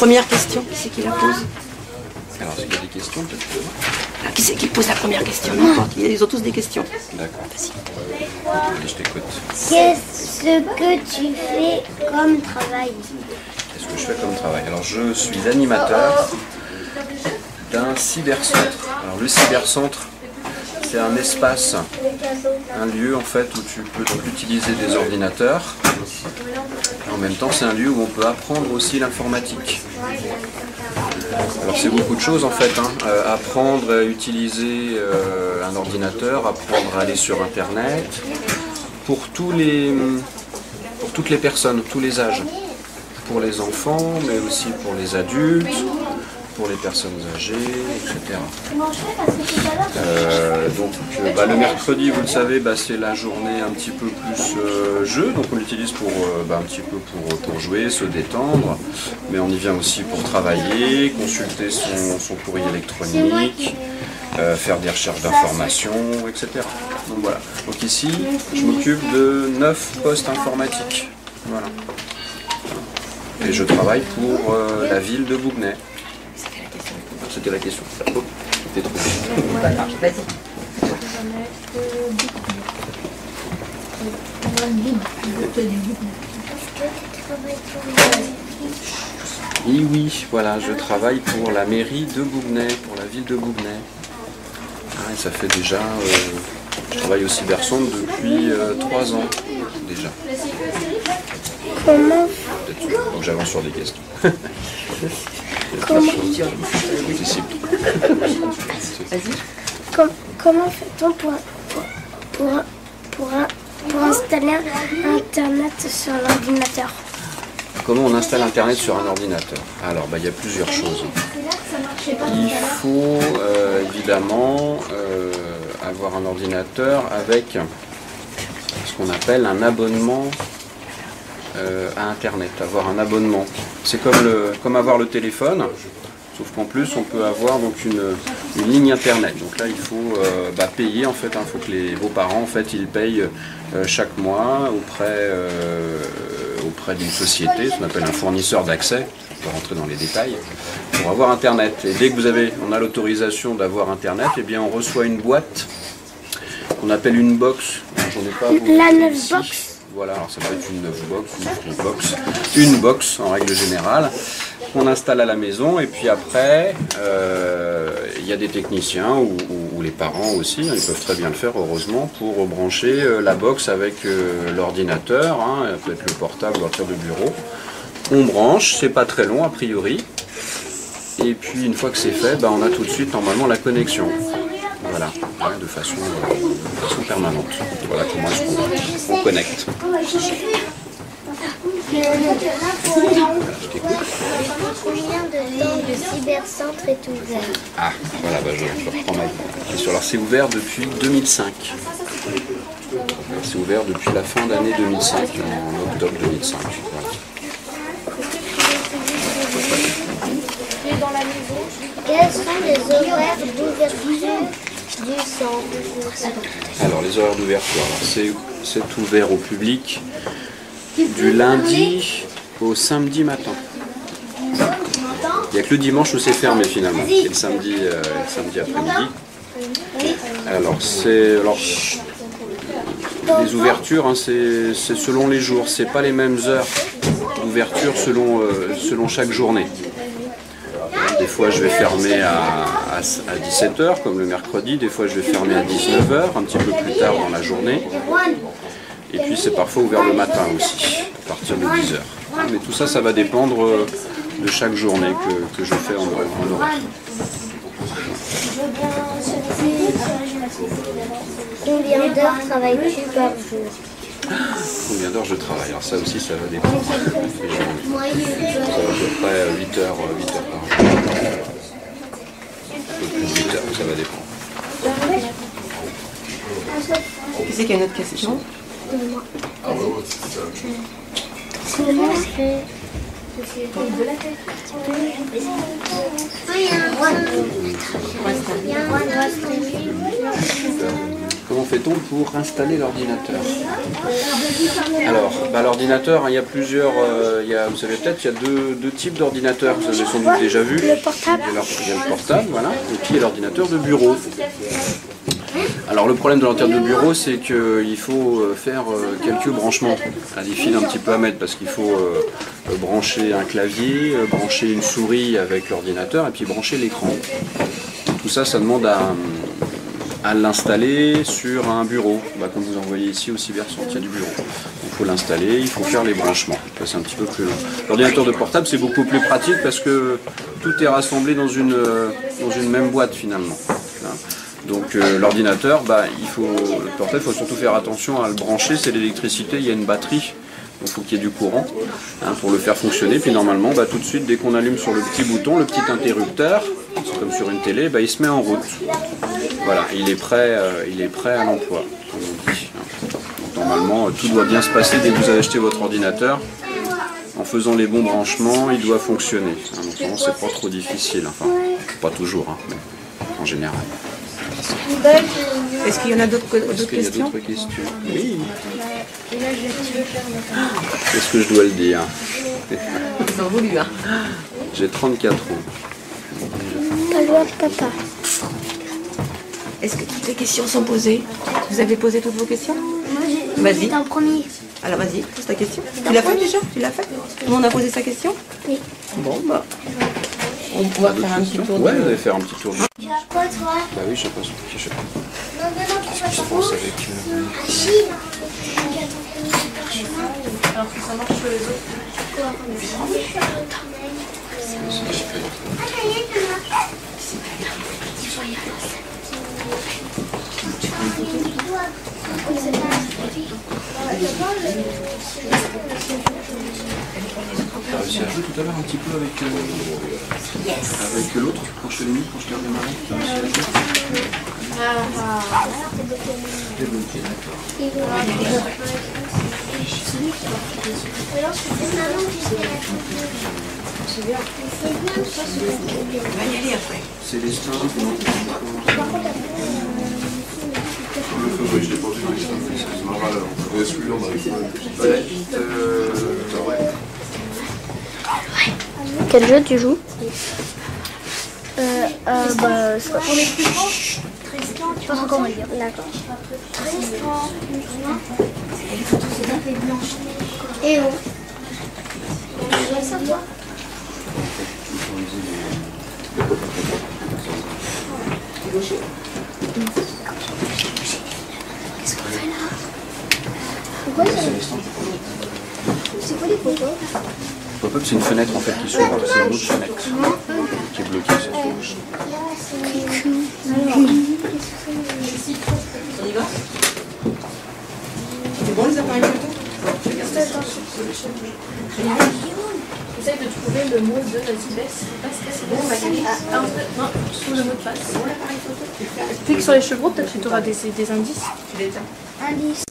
première question, qui c'est qui la pose? Alors, s'il y a des questions, peut-être. Qui c'est qui pose la première question? N'importe. Ils ont tous des questions. D'accord. Je t'écoute. Qu'est-ce que tu fais comme travail? Qu'est-ce que je fais comme travail? Alors, je suis animateur d'un cybercentre. Alors, le cybercentre, c'est un espace, un lieu en fait où tu peux donc utiliser des ordinateurs. En même temps, c'est un lieu où on peut apprendre aussi l'informatique. Alors c'est beaucoup de choses en fait, hein. Apprendre à utiliser un ordinateur, apprendre à aller sur internet, pour toutes les personnes, tous les âges. Pour les enfants, mais aussi pour les adultes, pour les personnes âgées, etc. Le mercredi, vous le savez, c'est la journée un petit peu plus jeu, donc on l'utilise pour un petit peu pour jouer, se détendre, mais on y vient aussi pour travailler, consulter son courrier électronique, faire des recherches d'informations, etc. Donc voilà. Donc ici, je m'occupe de 9 postes informatiques. Voilà. Et je travaille pour la ville de Bougnay. C'était la question. Oh, c'était trop. Vas-y. Et oui, voilà, je travaille pour la mairie de Bougnay, pour la ville de Bougnay. Et ça fait déjà, je travaille au cybercentre depuis 3 ans déjà. Comment Donc j'avance sur des questions. Comment fait-on pour installer Internet sur l'ordinateur? Comment on installe Internet sur un ordinateur? Alors, il y a plusieurs choses. Il faut évidemment avoir un ordinateur avec ce qu'on appelle un abonnement à Internet, avoir un abonnement. C'est comme avoir le téléphone, sauf qu'en plus on peut avoir donc une ligne Internet. Donc là il faut payer en fait, il faut que vos parents en fait ils payent chaque mois auprès d'une société, ce qu'on appelle un fournisseur d'accès, on peut rentrer dans les détails, pour avoir Internet. Et dès que on a l'autorisation d'avoir Internet, eh bien on reçoit une boîte qu'on appelle une box. J'en ai pas la 9 box. Voilà, alors ça peut être une 9 box, une box, une box en règle générale, qu'on installe à la maison, et puis après, il y a des techniciens ou les parents aussi, ils peuvent très bien le faire heureusement, pour brancher la box avec l'ordinateur, ça peut être le portable ou l'ordinateur de bureau. On branche, c'est pas très long a priori, et puis une fois que c'est fait, on a tout de suite normalement la connexion. Voilà, de façon permanente. Voilà comment est-ce qu'on connecte. Combien de temps le cybercentre est ouvert? Ah, voilà, je reprends ma question. Alors c'est ouvert depuis 2005. C'est ouvert depuis la fin d'année 2005, en octobre 2005. Voilà. Quels sont les horaires d'ouverture du centre? Alors les horaires d'ouverture, c'est ouvert au public du lundi au samedi matin. Il n'y a que le dimanche où c'est fermé finalement, et le samedi après-midi. Alors les ouvertures, c'est selon les jours, c'est pas les mêmes heures d'ouverture selon chaque journée. Des fois je vais fermer à 17h comme le mercredi, des fois je vais fermer à 19h, un petit peu plus tard dans la journée. Et puis c'est parfois ouvert le matin aussi, à partir de 10h. Mais tout ça, ça va dépendre de chaque journée que je fais en horaire. Combien d'heures travailles-tu par jour? Combien d'heures je travaille? Alors ça aussi, ça va dépendre. Ça va à peu près 8 heures par jour. Un peu plus de 8 heures, ça va dépendre. Qui c'est qui a une autre question? Comment comment fait-on pour installer l'ordinateur? Alors, l'ordinateur, il y a plusieurs, vous savez peut-être, il y a deux types d'ordinateurs, vous avez sans doute déjà vu. Le portable. Il y a le portable, voilà, et puis il y a l'ordinateur de bureau. Alors le problème de l'ordinateur de bureau, c'est qu'il faut faire quelques branchements, des fils un petit peu à mettre, parce qu'il faut brancher un clavier, brancher une souris avec l'ordinateur, et puis brancher l'écran. Tout ça, ça demande à l'installer sur un bureau, comme vous en voyez ici au cybercentre, il y a du bureau. Il faut l'installer, il faut faire les branchements, c'est un petit peu plus long. L'ordinateur de portable, c'est beaucoup plus pratique parce que tout est rassemblé dans une même boîte finalement. Donc l'ordinateur, le portable, il faut surtout faire attention à le brancher, c'est l'électricité, il y a une batterie, donc il faut qu'il y ait du courant pour le faire fonctionner. Puis normalement, tout de suite, dès qu'on allume sur le petit bouton, le petit interrupteur, c'est comme sur une télé, il se met en route. Voilà, il est prêt à l'emploi, comme on dit. Donc normalement, tout doit bien se passer dès que vous avez acheté votre ordinateur. En faisant les bons branchements, il doit fonctionner. Donc c'est pas trop difficile, enfin, pas toujours, mais en général. Est-ce qu'il y en a d'autres questions? Oui. Est-ce que je dois le dire? Ils ont voulu, hein. J'ai 34 ans. Pas loin de papa. Est-ce que toutes les questions sont posées? Vous avez posé toutes vos questions? Vas-y. En premier. Alors vas-y, pose ta question. Tu l'as fait déjà? Tu l'as fait? Tout le monde a posé sa question? Oui. Bon, on va faire un petit tour. Ouais, vous allez faire un petit tour. Tu as quoi, toi? Oui, je sais pas. Je sais pas. Non, Qu'est-ce qui se passe avec... Alors que ça marche sur les autres. T'as réussi à jouer tout à l'heure un petit peu avec l'autre quand je te l'ai mis, quand je t'ai redémarré? T'as réussi à jouer? Débloqué, d'accord. Célestin, Oui, je l'ai pas vu, excuse-moi. On va suivre, on arrive pas. Quel jeu tu joues? Pour les plus grands, Tristan, tu vois comment le dire. D'accord. Tristan, et oh. Tu vois ça, toi? Qu'est-ce qu'on fait là? Pourquoi ça? C'est quoi les photos? Pop-up, c'est une fenêtre en fait qui s'ouvre, c'est une autre fenêtre qui est bloquée. Ça. On y va? C'est bon les appareils photo? Essaye de trouver le mot de Nazibès. C'est bon, on va y aller. Non, je trouve le mot de passe. C'est bon l'appareil photo? Clique sur les chevreaux, peut-être que tu auras des indices. Indice.